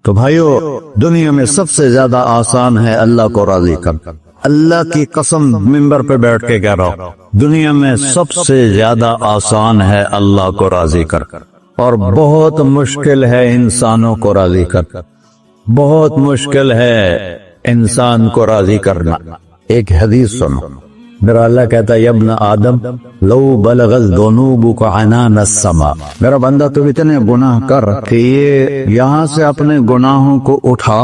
تو بھائیو، دنیا میں سب سے زیادہ آسان ہے اللہ کو راضی کر. اللہ کی قسم ممبر پہ بیٹھ کے کہہ رہا ہوں، دنیا میں سب سے زیادہ آسان ہے اللہ کو راضی کر، اور بہت مشکل ہے انسانوں کو راضی کر. بہت مشکل ہے انسان کو راضی کرنا. ایک حدیث سنو، میرا اللہ کہتا ہے، یا ابن آدم لو بلغت ذنوبک عنان السماء، میرا بندہ تو اتنے گناہ کر کہ یہ یہاں سے اپنے گناہوں کو اٹھا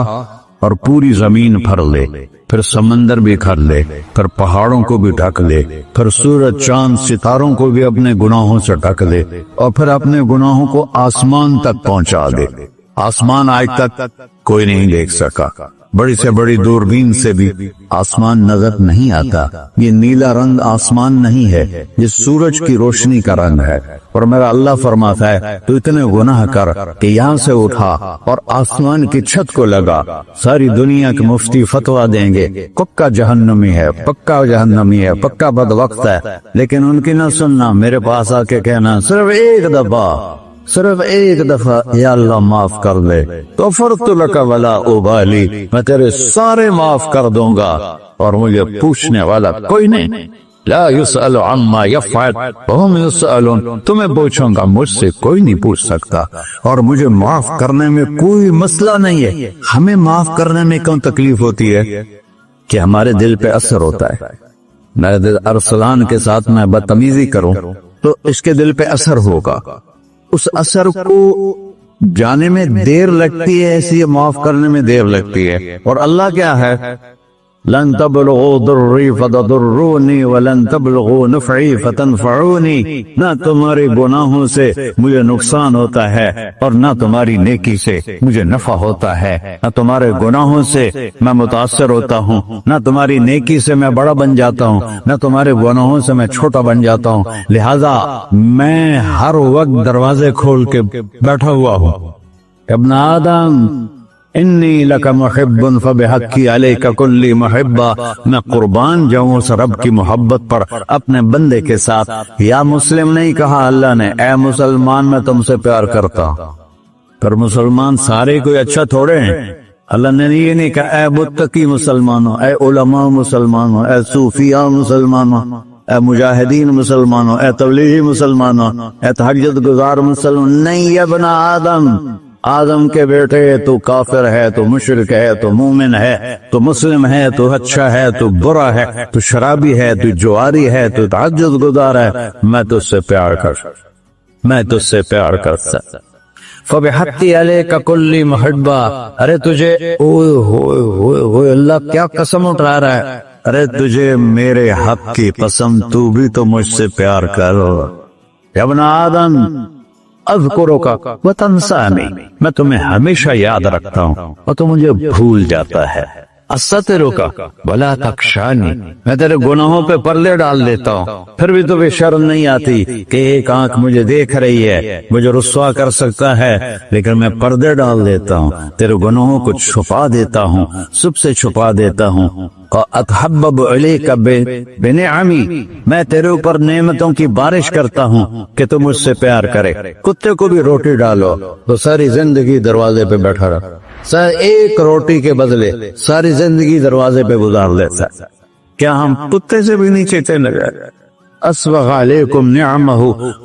اور پوری زمین بھر لے، پھر سمندر بھی بھر لے، پھر پہاڑوں کو بھی ڈھک لے، پھر سورج چاند ستاروں کو بھی اپنے گناہوں سے ڈھک لے، اور پھر اپنے گناہوں کو آسمان تک پہنچا دے. آسمان آج تک کوئی نہیں دیکھ سکا. بڑی سے بڑی دوربین سے بھی آسمان نظر نہیں آتا. یہ نیلا رنگ آسمان نہیں ہے، یہ سورج کی روشنی کا رنگ ہے. اور میرا اللہ فرماتا ہے تو اتنے گناہ کر کہ یہاں سے اٹھا اور آسمان کی چھت کو لگا. ساری دنیا کے مفتی فتویٰ دیں گے پکا جہنمی ہے، پکا جہنمی ہے، پکا بدبخت ہے، لیکن ان کی نہ سننا. میرے پاس آ کے کہنا صرف ایک دفعہ یا اللہ معاف کر دے، تو فرت لک ولا ابالی، میں تیرے سارے معاف کر دوں گا اور مجھے پوچھنے والا کوئی نہیں. لا يسأل عما يفعل وهم يسألون، تمہیں پوچھوں گا، مجھ سے کوئی نہیں پوچھ سکتا، اور مجھے معاف کرنے میں کوئی مسئلہ نہیں ہے. ہمیں معاف کرنے میں کیوں تکلیف ہوتی ہے؟ کہ ہمارے دل پہ اثر ہوتا ہے. میرے دل ارسلان کے ساتھ میں بدتمیزی کروں تو اس کے دل پہ اثر ہوگا. اس اثر کو جانے میں دیر لگتی ہے، اس لیے معاف کرنے میں دیر لگتی ہے. اور اللہ کیا ہے؟ لن تبلغوا ضرری فتضرونی ولن تبلغوا نفعی فتنفعونی، نہ تمہارے گناہوں سے مجھے نقصان ہوتا ہے اور نہ تمہاری نیکی سے مجھے نفع ہوتا ہے. نہ تمہارے گناہوں سے میں متاثر ہوتا ہوں، نہ تمہاری نیکی سے میں بڑا بن جاتا ہوں، نہ تمہارے گناہوں سے میں چھوٹا بن جاتا ہوں. لہذا میں ہر وقت دروازے کھول کے بیٹھا ہوا ہوں. ابن آدم انی لک محب فبحقی علیک کلی محبہ، میں قربان جاؤں اس رب کی محبت پر اپنے بندے کے ساتھ. یا مسلم نہیں کہا اللہ نے، اے مسلمان میں تم سے پیار کرتا ہوں. پر مسلمان سارے کوئی اچھا تھوڑے ہیں. اللہ نے یہ نہیں کہا اے متقی مسلمانوں، اے علماء مسلمانوں، اے صوفیاء مسلمانوں، اے مجاہدین مسلمانوں، اے تبلیغی مسلمانوں، اے تہجد گزار مسلمان. نہیں، یا ابن آدم کے بیٹے، تو کافر ہے، تو مشرک ہے، تو مومن ہے، تو مسلم ہے، تو اچھا ہے، تو برا ہے، تو شرابی ہے، تو جواری ہے، تو تہجد گزار ہے، میں تجھ سے پیار کرتا. فبحقی علیک کلی محبہ، ارے تجھے اوئے اللہ کیا قسم اٹھا رہا ہے، ارے تجھے میرے حق کی قسم، تو بھی تو مجھ سے پیار کرو. یا ابن آدم اذکرک وتنسانی، میں تمہیں ہمیشہ یاد رکھتا ہوں اور تو مجھے بھول جاتا ہے. استترک ولا تخشانی، میں تیرے گناہوں پہ پردے ڈال دیتا ہوں، پھر بھی تمہیں شرم نہیں آتی کہ ایک آنکھ مجھے دیکھ رہی ہے، مجھے رسوا کر سکتا ہے، لیکن میں پردے ڈال دیتا ہوں، تیرے گناہوں کو چھپا دیتا ہوں، سب سے چھپا دیتا ہوں. اتحبب علیک بنعمی، میں تیرے اوپر نعمتوں کی بارش کرتا ہوں کہ تم مجھ سے پیار کرے. کتے کو بھی روٹی ڈالو تو ساری زندگی دروازے پہ بیٹھا رہا، ایک روٹی کے بدلے ساری زندگی دروازے پہ گزار لیتا. کیا ہم کتے سے بھی نیچے چلے گئے؟ اسبغ علیکم نعمہ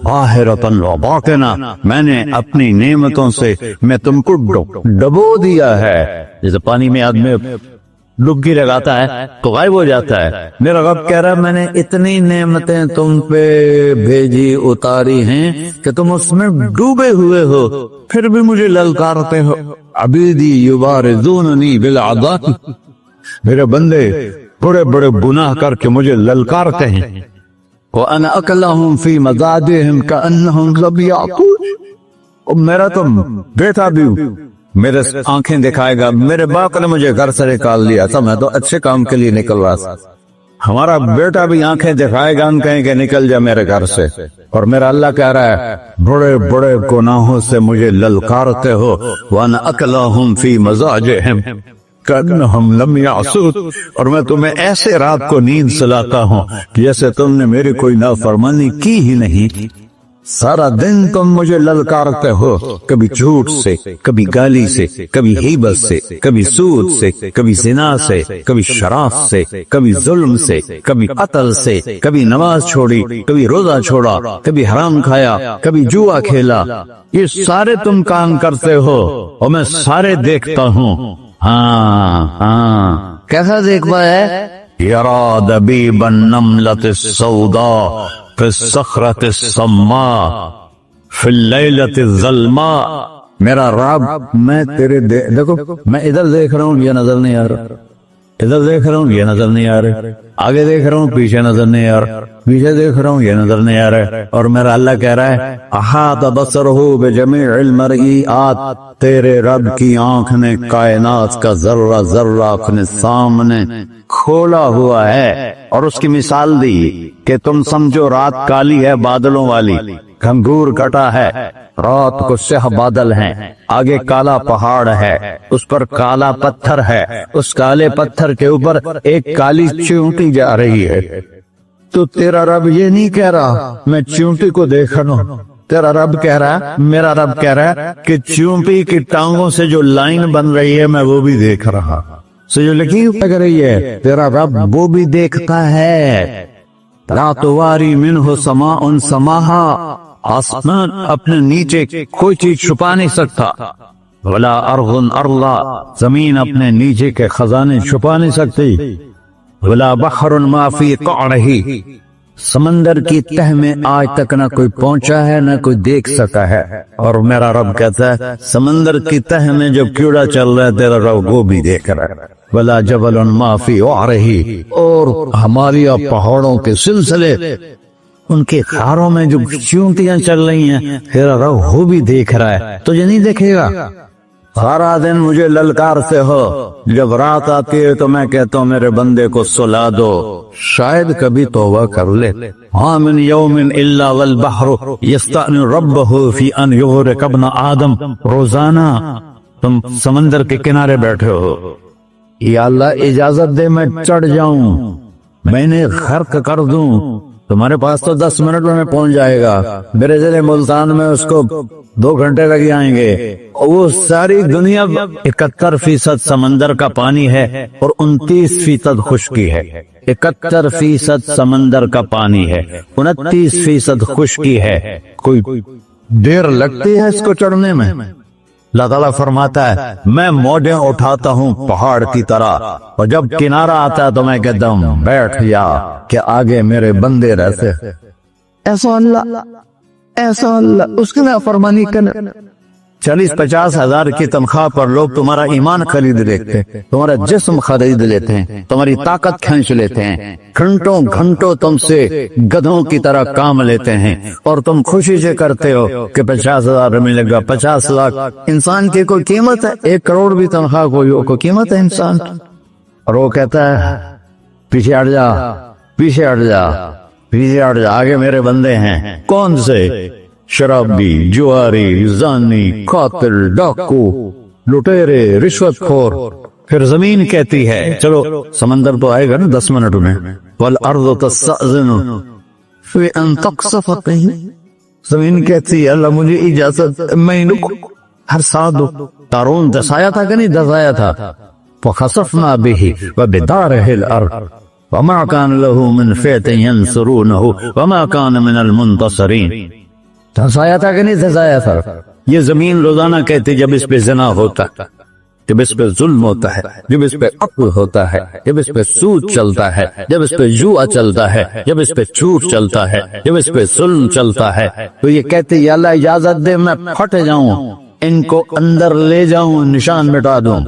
ظاہرۃ وباطنہ، میں نے اپنی نعمتوں سے میں تم کو ڈبو دیا ہے. جیسے پانی میں آدمی ڈبکی لگاتا ہے تو غائب ہو جاتا ہے. میرا رب کہہ رہا ہے میں نے اتنی نعمتیں تم پہ بھیجی، اتاری ہیں کہ تم اس میں ڈوبے ہوئے ہو، پھر بھی مجھے للکارتے ہو. عبیدی یبارزوننی بالعذاب، میرے بندے بڑے بڑے گناہ کر کے مجھے للکارتے ہیں. وَأَنَا أَكْلَهُمْ فِي مَزَاجِهِمْ كَأَنَّهُمْ لَمْ يَعْقُلُونَ، اور میرا تو بیٹا بھی میرے آنکھیں دکھائے گا. میرے باپ نے مجھے گھر سے نکال دیا تھا، میں تو اچھے کام کے لیے نکل رہا تھا. ہمارا بیٹا بھی آنکھیں دکھائے گا، ہم کہیں کہ نکل جا میرے گھر سے. اور میرا اللہ کہہ رہا ہے بڑے بڑے گناہوں سے مجھے للکارتے ہو. وَأَنَا أَكْلَهُمْ فِي مَزَاجِهِمْ كَأَنَّهُمْ لَمْ يَعْصُونَ، اور میں تمہیں ایسے رات کو نیند سلاتا ہوں جیسے تم نے میری کوئی نافرمانی کی ہی نہیں. سارا دن تم مجھے للکارتے ہو، کبھی جھوٹ سے، کبھی گالی سے، کبھی غیبت سے، کبھی سود سے، کبھی زنا سے، کبھی شراب سے، کبھی ظلم سے، کبھی قتل سے، کبھی نماز چھوڑی، کبھی روزہ چھوڑا، کبھی حرام کھایا، کبھی جوا کھیلا۔ یہ سارے تم کام کرتے ہو اور میں سارے دیکھتا ہوں۔ ہاں ہاں، کیسا دیکھتا ہے؟ یرا دبیب النملۃ السوداء فی الصخرۃ الصماء فی اللیلۃ الظلماء۔ میرا رب، میں تیرے دیکھو، میں ادھر دیکھ رہا ہوں، یہ نظر نہیں آ رہا، ادھر دیکھ رہا ہوں، یہ نظر نہیں آ رہا، آگے دیکھ رہا ہوں، پیچھے نظر نہیں آ رہا، پیچھے دیکھ رہا ہوں، یہ نظر نہیں آ رہا، اور میرا اللہ کہہ رہا ہے احاط بصرہ بجمیع المرئیات، تیرے رب کی آنکھ نے کائنات کا ذرہ ذرہ اپنے سامنے کھولا ہوا ہے۔ اور اس کی مثال دی کہ تم سمجھو رات کالی ہے بادلوں والی، گھنگور کٹا ہے، رات کو سیاہ بادل ہیں، آگے کالا پہاڑ ہے، اس پر کالا پتھر ہے، اس کالے پتھر کے اوپر ایک کالی چیونٹی جا رہی ہے۔ تو تیرا رب یہ نہیں کہہ رہا میں چیونٹی کو دیکھ رہا ہوں، تیرا رب کہہ رہا ہے، میرا رب کہہ رہا ہے کہ چیونٹی کی ٹانگوں سے جو لائن بن رہی ہے میں وہ بھی دیکھ رہا، سے جو لکھی لگ رہی ہے تیرا رب وہ بھی دیکھتا ہے۔ لا تواری منہ سماء سماہا، آسمان اپنے نیچے کوئی چیز چھپا نہیں سکتا، ولا ارض ارضا، زمین اپنے نیچے کے خزانے چھپا نہیں سکتی، ولا بحر ما فی قعرہ، سمندر کی تہ میں آج تک نہ کوئی پہنچا ہے نہ کوئی دیکھ سکا ہے۔ اور میرا رب کہتا ہے سمندر کی تہ میں جو کیڑا چل رہا ہے تیرا رب وہ بھی دیکھ رہا ہے۔ ولا جبل ما فی وعرہ، اور ہماری پہاڑوں کے سلسلے، ان کے خاروں میں جو چیونٹیاں چل رہی ہیں تیرا رب وہ بھی دیکھ رہا ہے، تجھے نہیں دیکھے گا؟ سارا دن مجھے للکارتے ہو، جب رات آتی ہے تو میں کہتا ہوں میرے بندے کو سلا دو، شاید کبھی توبہ کر لے۔ ہاں من یوم الا والبحر یستأنی ربہ فی ان یغرق ابن آدم، روزانہ تم سمندر کے کنارے بیٹھے ہو، یا اللہ اجازت دے میں چڑھ جاؤں، میں نے غرق کر دوں، تمہارے پاس تو 10 منٹ میں پہنچ جائے گا، میرے ضلع ملتان میں اس کو 2 گھنٹے لگ جائیں گے۔ وہ ساری دنیا 71% سمندر کا پانی ہے اور 29% خشکی ہے، 71% سمندر کا پانی ہے، 29% خشکی ہے، کوئی دیر لگتی ہے اس کو چڑھنے میں؟ اللہ تعالیٰ فرماتا ہے میں موجیں اٹھاتا ہوں پہاڑ کی طرح، اور جب کنارہ آتا ہے تو میں کہتا ہوں بیٹھ جا کہ آگے میرے بندے رہتے۔ ایسا اللہ اس کی نافرمانی کرنے 40-50 ہزار کی تنخواہ پر لوگ تمہارا ایمان خرید لیتے ہیں، تمہارا جسم خرید لیتے ہیں، تمہاری طاقت کھینچ لیتے ہیں، گھنٹوں گھنٹوں تم سے گدھوں کی طرح کام لیتے ہیں، اور تم خوشی سے کرتے ہو کہ 50,000 ملے گا، 50 لاکھ۔ انسان کی کوئی قیمت ہے؟ 1 کروڑ بھی تنخواہ کوئی قیمت ہے انسان؟ اور وہ کہتا ہے پیچھے ہٹ جا، پیچھے ہٹ جا، پیچھے ہٹ جا، آگے میرے بندے ہیں۔ کون سے؟ شرابی، جواری، زانی، قاتل، ڈاکو، لٹیرے، رشوت خور۔ پھر زمین کہتی ہے چلو سمندر تو آئے گا نا 10 منٹ میں، والارض تستأذن فی ان تقصف قیل، زمین کہتی ہے اللہ مجھے اجازت، میں ہر ساتھ دو۔ قارون دسایا تھا کہ نہیں دسایا تھا؟ فخسفنا به وبداره الارض وما كان له من فئة ينصرونه وما كان من المنتصرين۔ دھسایا تھا کہ نہیں دھسایا تھا؟ یہ زمین روزانہ کہتی جب اس پہ زنا ہوتا ہے، جب اس پہ ظلم ہوتا ہے، جب اس پہ قتل ہوتا ہے، جب اس پہ سود چلتا ہے، جب اس پہ جوا چلتا ہے، جب اس پہ جھوٹ چلتا ہے، جب اس پہ ظلم چلتا ہے، تو یہ کہتے یا اللہ اجازت دے میں پھٹ جاؤں، ان کو اندر لے جاؤں، نشان مٹا دوں۔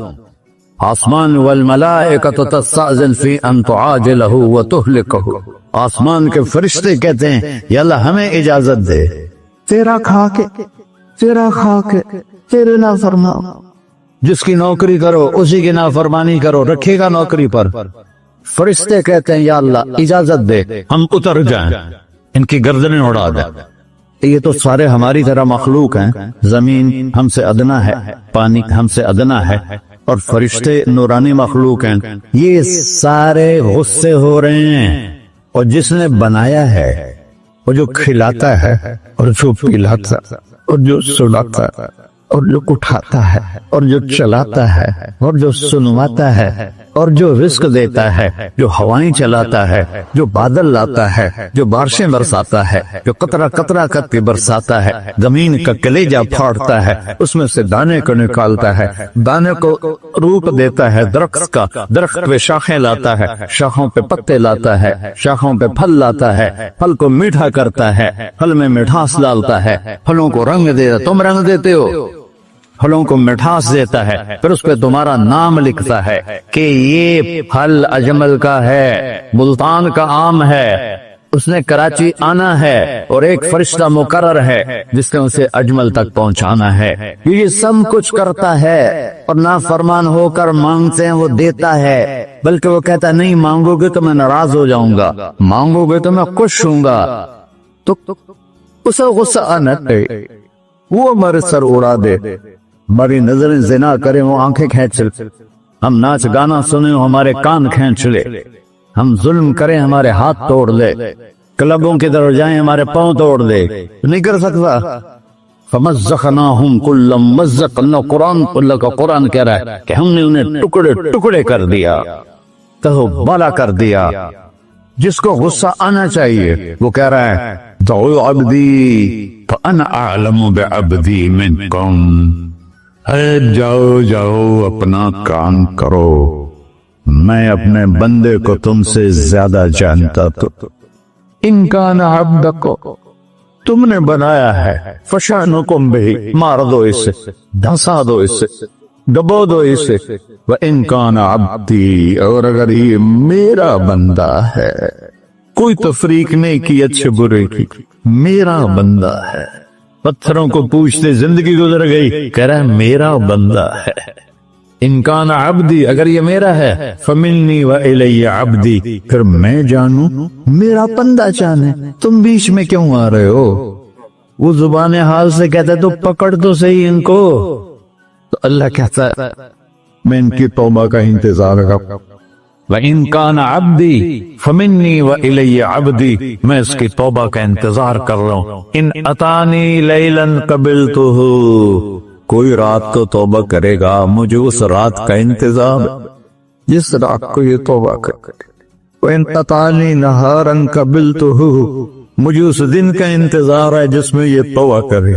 آسمان والملائکۃ تستأذن فی ان تعاجلہ وتہلکہ، آسمان کے فرشتے کہتے ہیں یا اللہ ہمیں اجازت دے، تیرا کھا کے تیرے نافرمان، جس کی نوکری کرو اسی کی نافرمانی کرو، رکھے گا نوکری پر۔ فرشتے کہتے ہیں یا اللہ اجازت دے ہم اتر جائیں، ان کی گردنیں اڑا دیں۔ یہ تو سارے ہماری طرح مخلوق ہیں، زمین ہم سے ادنا ہے، پانی ہم سے ادنا ہے، اور فرشتے نورانی مخلوق ہیں، یہ سارے غصے ہو رہے ہیں، اور جس نے بنایا ہے وہ جو کھلاتا ہے اور جو پلاتا اور جو سلاتا اور جو اٹھاتا ہے اور جو چلاتا ہے اور جو سنواتا ہے اور جو رزق دیتا ہے، جو ہوائیں چلاتا ہے، جو بادل لاتا ہے، جو بارشیں برساتا ہے، جو قطرہ قطرہ کر کے برساتا ہے، زمین کا کلیجہ پھاڑتا ہے، اس میں سے دانے کو نکالتا ہے، دانے کو روپ دیتا ہے درخت کا، درخت پہ شاخیں لاتا ہے، شاخوں پہ پتے لاتا ہے، شاخوں پہ پھل لاتا ہے، پھل کو میٹھا کرتا ہے، پھل میں مٹھاس ڈالتا ہے، پھلوں کو رنگ دیتا، تم رنگ دیتے ہو، پھلوں کو مٹھاس دیتا ہے، پھر اس پہ تمہارا نام لکھتا ہے کہ یہ پھل اجمل کا ہے، ملتان کا آم ہے، اس نے کراچی آنا ہے اور ایک فرشتہ مقرر ہے جس نے اسے اجمل تک پہنچانا ہے، یہ سب کچھ کرتا ہے، اور نافرمان ہو کر مانگتے ہیں وہ دیتا ہے، بلکہ وہ کہتا ہے نہیں مانگو گے تو میں ناراض ہو جاؤں گا، مانگو گے تو میں خوش ہوں گا، تو اسے غصہ آنا چاہیے، وہ ہمارے سر اڑا دے، ہماری نظریں زنا کریں وہ آنکھیں کھینچ لے، ہم ناچ گانا سنیں وہ ہمارے کان کھینچ لے، ہم ظلم کریں ہمارے ہاتھ توڑ لے، کلبوں کی طرف جائیں ہمارے پاؤں توڑ دے، نہیں کر سکتا۔ فَمَزَّقْنَاهُمْ كُلَّ مُمَزَّقٍ، اللہ کا قرآن کہہ رہا ہے کہ ہم نے انہیں ٹکڑے ٹکڑے کر دیا، تہو بالا کر دیا۔ جس کو غصہ آنا چاہیے وہ کہہ رہا ہے دعو عبدی فأنا اعلم بعبدی منکم، جاؤ جاؤ اپنا کام کرو، میں اپنے بندے کو تم سے زیادہ جانتا، تو ان کان عبدکو، تم نے بنایا ہے، فشانکم بہی، مار دو اسے، دھسا دو اسے، دبو دو اسے، وَإِن كَانَ عَبْدِي، اور اگر یہ میرا بندہ ہے، کوئی تفریق نہیں کی اچھے برے کی، میرا بندہ ہے۔ پتھروں کو پوچھتے زندگی گزر گئی، کہہ رہا ہے میرا بندہ ہے۔ ان کان عبدی، اگر یہ میرا ہے، فمنی وإلی عبدی، پھر میں جانوں میرا بندہ جانے، تم بیچ میں کیوں آ رہے ہو؟ وہ زبان حال سے کہتا ہے تو پکڑ تو صحیح ان کو، تو اللہ کہتا ہے میں ان کی توبہ کا انتظار کروں، وَإِن كَانَ عَبْدِي فَمِنِّي وَإِلَيَّ عَبْدِي، میں اس کی توبہ کا انتظار کر رہا ہوں۔ ان اتانی لیلاً قبلتہ، کوئی رات کو توبہ کرے گا مجھے اس رات کا انتظار جس رات کو یہ توبہ کرے، وَإِن اتانی نہاراً قبلتہ، مجھے اس دن کا انتظار ہے جس میں یہ توبہ کرے۔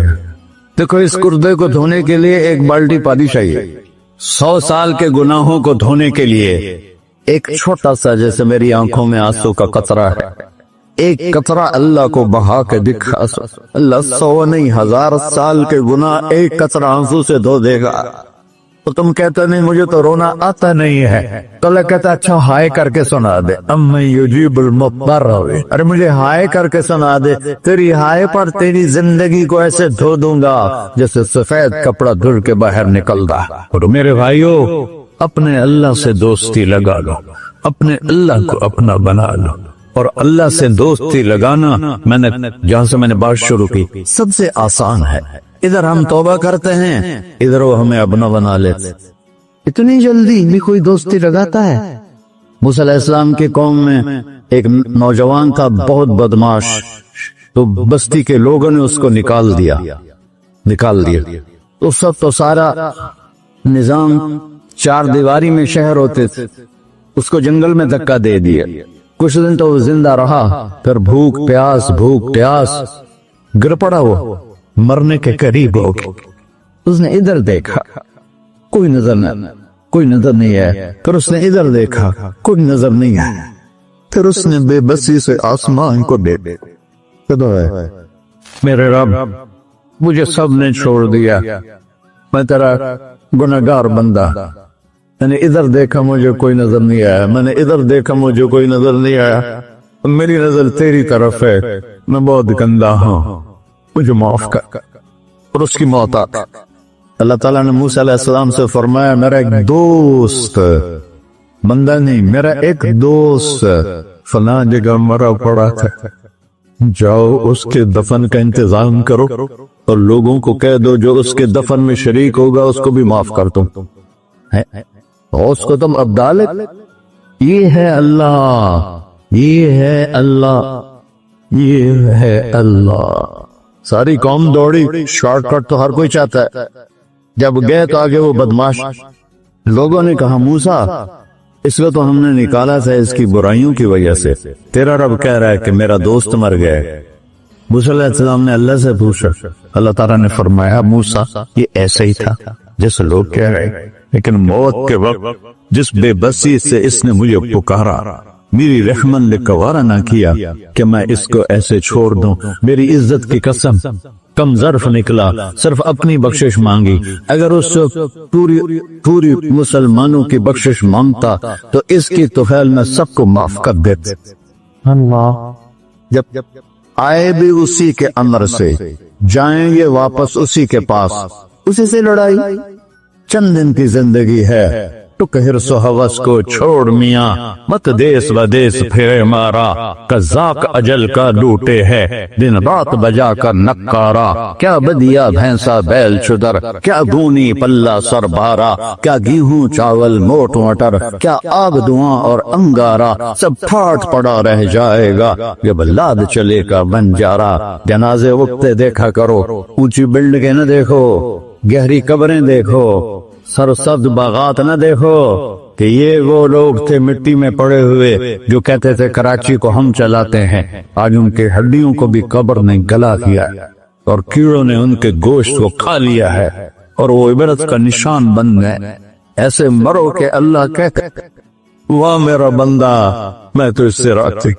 دیکھو اس کردے کو دھونے کے لیے ایک بالٹی پانی چاہیے، 100 سال کے گناہوں کو دھونے کے لیے ایک چھوٹا سا جیسے میری آنکھوں میں آنسو کا قطرہ ہے، ایک قطرہ اللہ کو بہا کے دکھا، اللہ 100 نہیں 1000 سال کے گناہ ایک قطرہ آنسو سے دھو دے گا۔ تو تم کہتے نہیں مجھے تو رونا آتا نہیں ہے، تو اللہ کہتا اچھا ہائے کر کے سنا دے، اَمَّن یُجِیبُ الْمُضْطَرَّ، ارے مجھے ہائے کر کے سنا دے، تیری ہائے پر تیری زندگی کو ایسے دھو دوں گا جیسے سفید کپڑا دھل کے باہر نکلتا۔ اور میرے بھائیو اپنے اللہ سے دوستی لگا لو، اپنے اللہ کو اپنا بنا لو، اور اللہ سے دوستی لگانا میں نے جہاں سے میں نے بات شروع کی سب سے آسان ہے۔ ادھر ہم توبہ کرتے ہیں، ادھر وہ ہمیں اپنا بنا لیتے، اتنی جلدی بھی کوئی دوستی لگاتا ہے؟ موسیٰ علیہ السلام کی قوم میں ایک نوجوان تھا بہت بدماش، تو بستی کے لوگوں نے اس کو نکال دیا۔ اس وقت تو سارا نظام 4 دیواری میں شہر ہوتے تھے، اس کو جنگل میں دھکا دے دیا، کچھ دن تو وہ زندہ رہا، پھر بھوک پیاس گر پڑا، وہ مرنے کے قریب ہو گیا۔ اس نے ادھر دیکھا کوئی نظر نہیں ہے، پھر اس نے ادھر دیکھا کوئی نظر نہیں ہے، پھر اس نے بے بسی سے آسمان کو دیکھا، میرے رب مجھے سب نے چھوڑ دیا، میں تیرا گناہگار بندہ، میں نے ادھر دیکھا مجھے کوئی نظر نہیں آیا، میں نے ادھر دیکھا مجھے کوئی نظر نہیں آیا، میری نظر تیری طرف ہے، میں بہت گندا ہوں، مجھے معاف کر۔ اور اس کی موت آتی۔ اللہ تعالیٰ نے موسیٰ علیہ السلام سے فرمایا میرا ایک دوست، بندہ نہیں، میرا ایک دوست فلاں جگہ مرا پڑا تھا، جاؤ اس کے دفن کا انتظام کرو اور لوگوں کو کہہ دو جو اس کے دفن میں شریک ہوگا اس کو بھی معاف کر دو، اور اس کو تم عبدالک۔ یہ ہے اللہ، یہ ہے اللہ۔ ساری قوم دوڑی، شارٹ کٹ تو ہر کوئی چاہتا ہے۔ جب گئے تو آگے وہ بدماش لوگوں نے کہا موسیٰ اس کو تو ہم نے نکالا تھا اس کی برائیوں کی وجہ سے، تیرا رب کہہ رہا ہے کہ میرا دوست مر گیا ہے۔ موسیٰ علیہ السلام نے اللہ سے پوچھا، اللہ تعالیٰ نے فرمایا موسیٰ یہ ایسے ہی تھا جیسے لوگ کہہ رہے، لیکن موت کے وقت جس بے بسی سے اس نے مجھے پکارا، میری رحمن نے گوارا نہ کیا کہ میں اس کو ایسے چھوڑ دوں۔ میری عزت کی قسم کم ظرف نکلا، صرف اپنی بخشش مانگی۔ اگر اس سے پوری مسلمانوں کی بخشش مانگتا تو اس کی طفیل میں سب کو معاف کر دیتے۔ اللہ جب آئے بھی اسی کے امر سے، جائیں یہ واپس اسی کے پاس، اسی سے لڑائی۔ چند دن کی زندگی ہے، ٹک حرص و ہوس کو چھوڑ میاں، مت دیس و دیس پھرے مارا، قذاق اجل کا لوٹے ہے دن رات بجا کر نکارا۔ کیا بدیا بھینسا بیل چدر، کیا گونی پلہ سر بارا، کیا گیہوں چاول موٹ مٹر، کیا آگ دعاں اور انگارا، سب ٹھاٹ پڑا رہ جائے گا جب لاد چلے گا بنجارا۔ جنازے اٹھتے دیکھا کرو، اونچی بلڈنگیں نہ دیکھو، گہری قبریں دیکھو، سرسبز باغات نہ دیکھو کہ یہ وہ لوگ تھے مٹی میں پڑے ہوئے جو کہتے تھے کراچی کو ہم چلاتے ہیں۔ آج ان کے ہڈیوں کو بھی قبر نے گلا دیا ہے اور کیڑوں نے ان کے گوشت کو کھا لیا ہے اور وہ عبرت کا نشان بن گئے۔ ایسے مرو کہ اللہ کہتے واہ میرا بندہ میں تو اس سے راضی